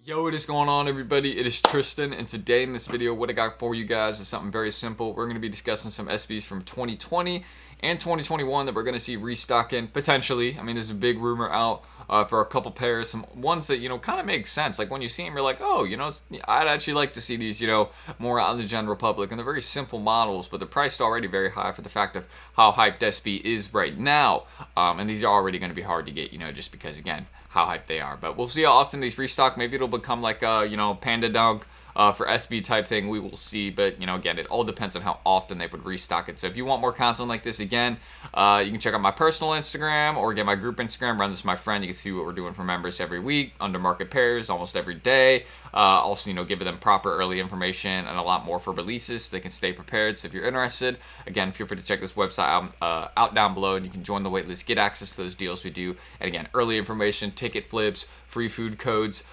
Yo, what is going on, everybody? It is Tristan, and today in this video, what I got for you guys is something very simple. We're going to be discussing some SBs from 2020 and 2021 that we're going to see restocking potentially. I mean, there's a big rumor out for a couple pairs, some ones that, kind of make sense. Like when you see them, you're like, oh, I'd actually like to see these, more out in the general public. And they're very simple models, but they're priced already very high for the fact of how hyped SB is right now. And these are already going to be hard to get, just because, again, how hyped they are. But we'll see how often these restock. Maybe it'll become like a, Panda Dunk for SB type thing. We will see. But, again, it all depends on how often they would restock it. So if you want more content like this, again, you can check out my personal Instagram or get my group Instagram. Run this with my friend. You can see what we're doing for members every week. Under market pairs almost every day. Also, giving them proper early information and a lot more for releases so they can stay prepared. So if you're interested, again, feel free to check this website out down below, and you can join the waitlist, get access to those deals we do. And again, early information, ticket flips, free food codes,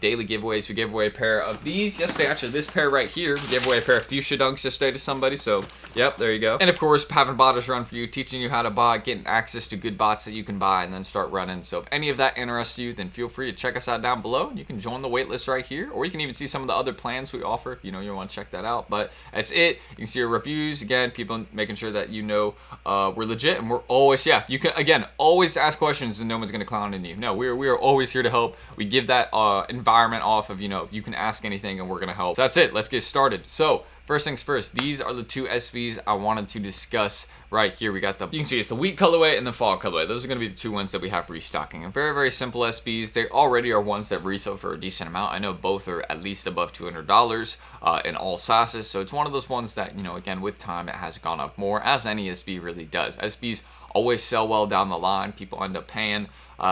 daily giveaways. We gave away a pair of these yesterday. Actually, this pair right here, we gave away a pair of fuchsia dunks yesterday to somebody. So, yep, there you go. And of course, having botters run for you, teaching you how to buy, getting access to good bots that you can buy and then start running. So if any of that interests you, then feel free to check us out down below. You can join the waitlist right here, or you can even see some of the other plans we offer if you want to check that out. But that's it. You can see our reviews. Again, people making sure that we're legit, and we're always, you can, again, always ask questions and no one's going to clown on you. No, we are always here to help. We give that environment off of, you can ask anything and we're going to help. So that's it. Let's get started. So first things first, these are the two SBs I wanted to discuss right here. We got you can see it's the wheat colorway and the fall colorway. Those are going to be the two ones that we have restocking. And very, very simple SBs. They already are ones that resell for a decent amount. I know both are at least above $200 in all sizes. So it's one of those ones that, again, with time, it has gone up more, as any SB really does. SBs always sell well down the line. People end up paying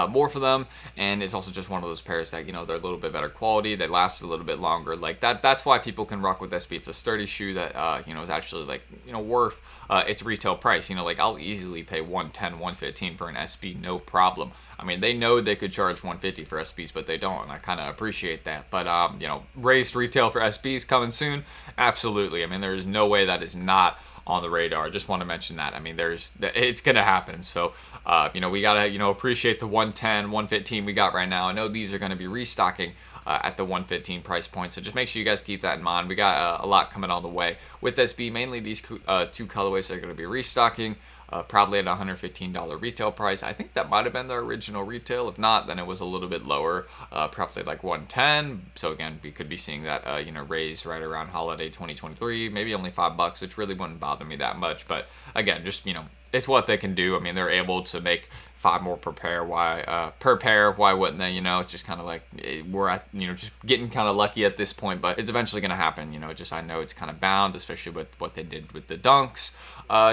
more for them, and it's also just one of those pairs that, they're a little bit better quality. They last a little bit longer. Like that's why people can rock with SB. It's a sturdy shoe that, is actually worth its retail price. I'll easily pay $110, $115 for an SB, no problem. I mean, they know they could charge $150 for SBs, but they don't, and I kind of appreciate that. But, raised retail for SBs coming soon? Absolutely. I mean, there's no way that is not on the radar. I just want to mention that. I mean, it's going to happen. So, we got to, appreciate the 110, 115 we got right now. I know these are going to be restocking at the 115 price point. So just make sure you guys keep that in mind. We got a lot coming on the way with SB. Mainly these two colorways are going to be restocking. Probably at a $115 retail price. I think that might have been their original retail. If not, then it was a little bit lower, probably like $110. So again, we could be seeing that, raise right around holiday 2023, maybe only $5, which really wouldn't bother me that much. But again, just, it's what they can do. I mean, they're able to make 5 more per pair. Why wouldn't they? It's just kind of like we're at, just getting kind of lucky at this point, but it's eventually going to happen. I know it's kind of bound, especially with what they did with the dunks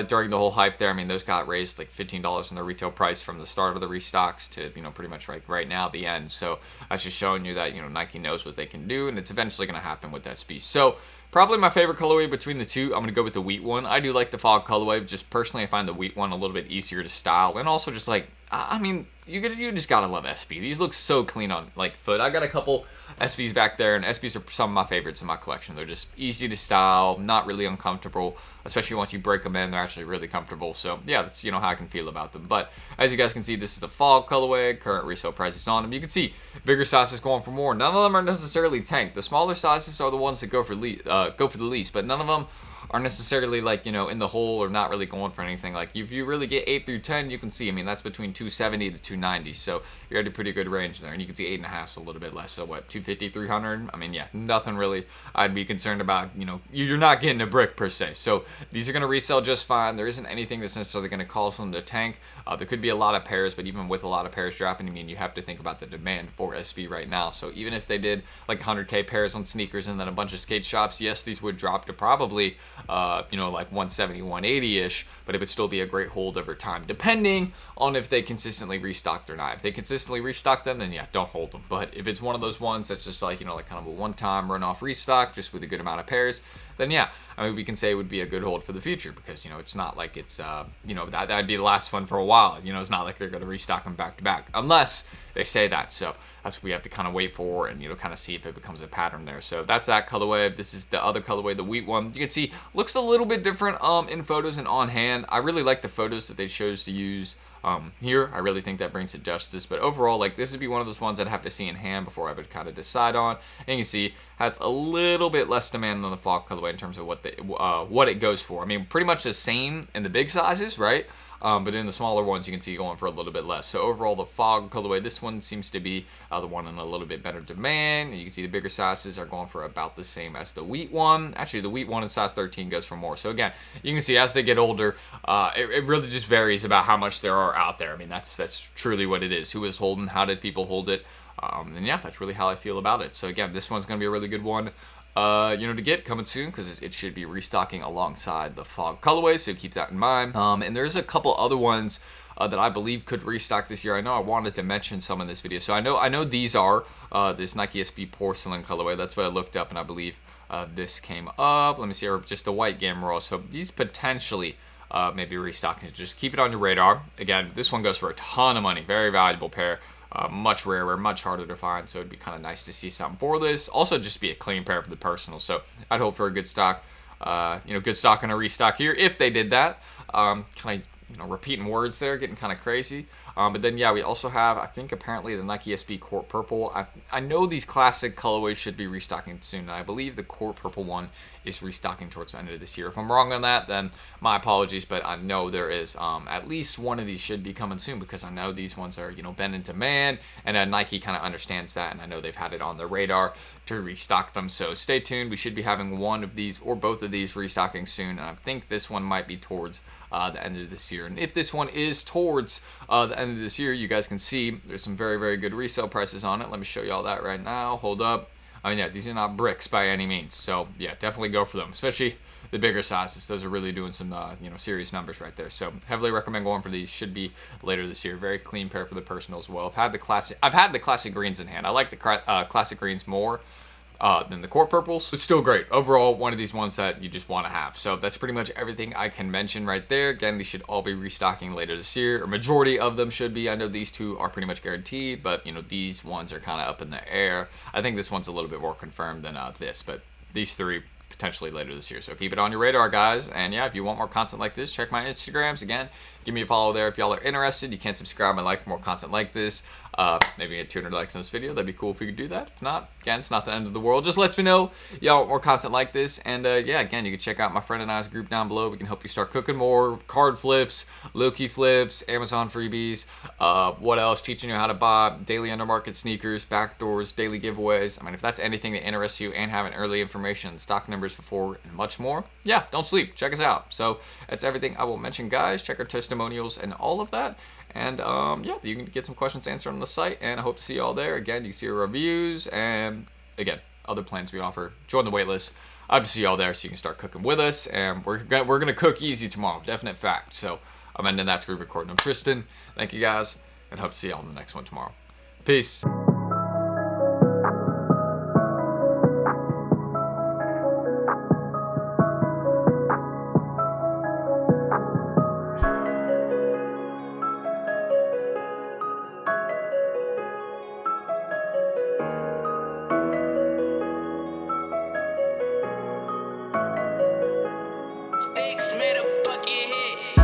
during the whole hype there. I mean, those got raised like $15 in their retail price from the start of the restocks to, pretty much right now the end. So that's just showing you that, Nike knows what they can do, and it's eventually going to happen with SB. So probably my favorite colorway between the two, I'm going to go with the wheat one. I do like the fog colorway. Just personally, I find the wheat one a little bit easier to style, and also just I mean, you just gotta love SB. These look so clean on foot. I got a couple SBs back there, and SBs are some of my favorites in my collection. They're just easy to style, not really uncomfortable, especially once you break them in. They're actually really comfortable. So yeah, that's how I can feel about them. But as you guys can see, this is the fall colorway. Current resale prices on them. You can see bigger sizes going for more. None of them are necessarily tanked. The smaller sizes are the ones that go for the least, but none of them are necessarily in the hole or not really going for anything. If you really get 8 through 10, you can see, I mean, that's between 270 to 290, so you're at a pretty good range there. And you can see 8.5's a little bit less, so what, 250, 300? I mean, yeah, nothing really I'd be concerned about. You're not getting a brick per se. So these are going to resell just fine. There isn't anything that's necessarily going to cause them to tank. There could be a lot of pairs, but even with a lot of pairs dropping, I mean, you have to think about the demand for SB right now. So even if they did 100K pairs on sneakers and then a bunch of skate shops, yes, these would drop to probably 170, 180-ish, but it would still be a great hold over time, depending on if they consistently restocked or not. If they consistently restock them, then yeah, don't hold them. But if it's one of those ones that's just kind of a one-time run-off restock, just with a good amount of pairs, then yeah, I mean, we can say it would be a good hold for the future, because, it's not like it's, that'd be the last one for a while. It's not like they're going to restock them back to back, unless they say that. So that's what we have to kind of wait for and, kind of see if it becomes a pattern there. So that's that colorway. This is the other colorway, the wheat one. You can see looks a little bit different in photos and on hand. I really like the photos that they chose to use Here, I really think that brings it justice, but overall, like, this would be one of those ones I'd have to see in hand before I would kind of decide on. And you can see has a little bit less demand than the fog colorway in terms of what it goes for. I mean, pretty much the same in the big sizes, right? But in the smaller ones, you can see going for a little bit less. So overall, the fog colorway, this one seems to be the one in a little bit better demand. And you can see the bigger sizes are going for about the same as the wheat one. Actually, the wheat one in size 13 goes for more. So again, you can see as they get older, it really just varies about how much there are out there. I mean, that's truly what it is. Who is holding? How did people hold it? And yeah, that's really how I feel about it. So again, this one's going to be a really good one. To get coming soon, because it should be restocking alongside the fog colorway, so keep that in mind. And there's a couple other ones that I believe could restock this year. I know I wanted to mention some in this video, so I know these are this Nike SB porcelain colorway. That's what I looked up, and I believe this came up. Let me see, or just the white Gamma Raw. So these potentially maybe restocking. So just keep it on your radar. Again, this one goes for a ton of money, very valuable pair. Much rarer, much harder to find, so it'd be kind of nice to see something for this. Also, just be a clean pair for the personal, so I'd hope for a good stock, good stock and a restock here if they did that. Kind of, repeating words there, getting kind of crazy. But then, yeah, we also have, I think, apparently the Nike SB Court Purple. I know these classic colorways should be restocking soon, and I believe the Court Purple one is restocking towards the end of this year. If I'm wrong on that, then my apologies, but I know there is at least one of these should be coming soon, because I know these ones are, been in demand, and Nike kind of understands that, and I know they've had it on their radar to restock them. So stay tuned. We should be having one of these or both of these restocking soon, and I think this one might be towards the end of this year. And if this one is towards the end of this year, you guys can see there's some very, very good resale prices on it. Let me show you all that right now. Hold up. I mean, yeah, these are not bricks by any means. So yeah, definitely go for them, especially the bigger sizes. Those are really doing some serious numbers right there. So heavily recommend going for these. Should be later this year. Very clean pair for the personal as well. I've had the classic greens in hand. I like the classic greens more than the Court Purples, but still great. Overall, one of these ones that you just want to have. So that's pretty much everything I can mention right there. Again, these should all be restocking later this year, or majority of them should be. I know these two are pretty much guaranteed, but these ones are kind of up in the air. I think this one's a little bit more confirmed than this, but these three potentially later this year. So keep it on your radar, guys. And yeah, if you want more content like this, check my Instagrams. Again, give me a follow there if y'all are interested. You can subscribe and like for more content like this. Maybe get 200 likes on this video. That'd be cool if we could do that. If not, again, it's not the end of the world. Just lets me know y'all want more content like this. And yeah, again, you can check out my friend and I's group down below. We can help you start cooking more card flips, low-key flips, Amazon freebies. What else? Teaching you how to buy daily undermarket sneakers, backdoors, daily giveaways. I mean, if that's anything that interests you, and having early information, stock numbers before, and much more, yeah, don't sleep. Check us out. So that's everything I will mention, guys. Check our testimonials and all of that. And yeah, you can get some questions answered on the site, and I hope to see you all there. Again, you can see our reviews, and again, other plans we offer. Join the waitlist. I hope to see you all there so you can start cooking with us, and we're gonna cook easy tomorrow, definite fact. So I'm ending that screen recording. I'm Tristan. Thank you guys, and hope to see y'all in the next one tomorrow. Peace. Sticks made a bucket hit.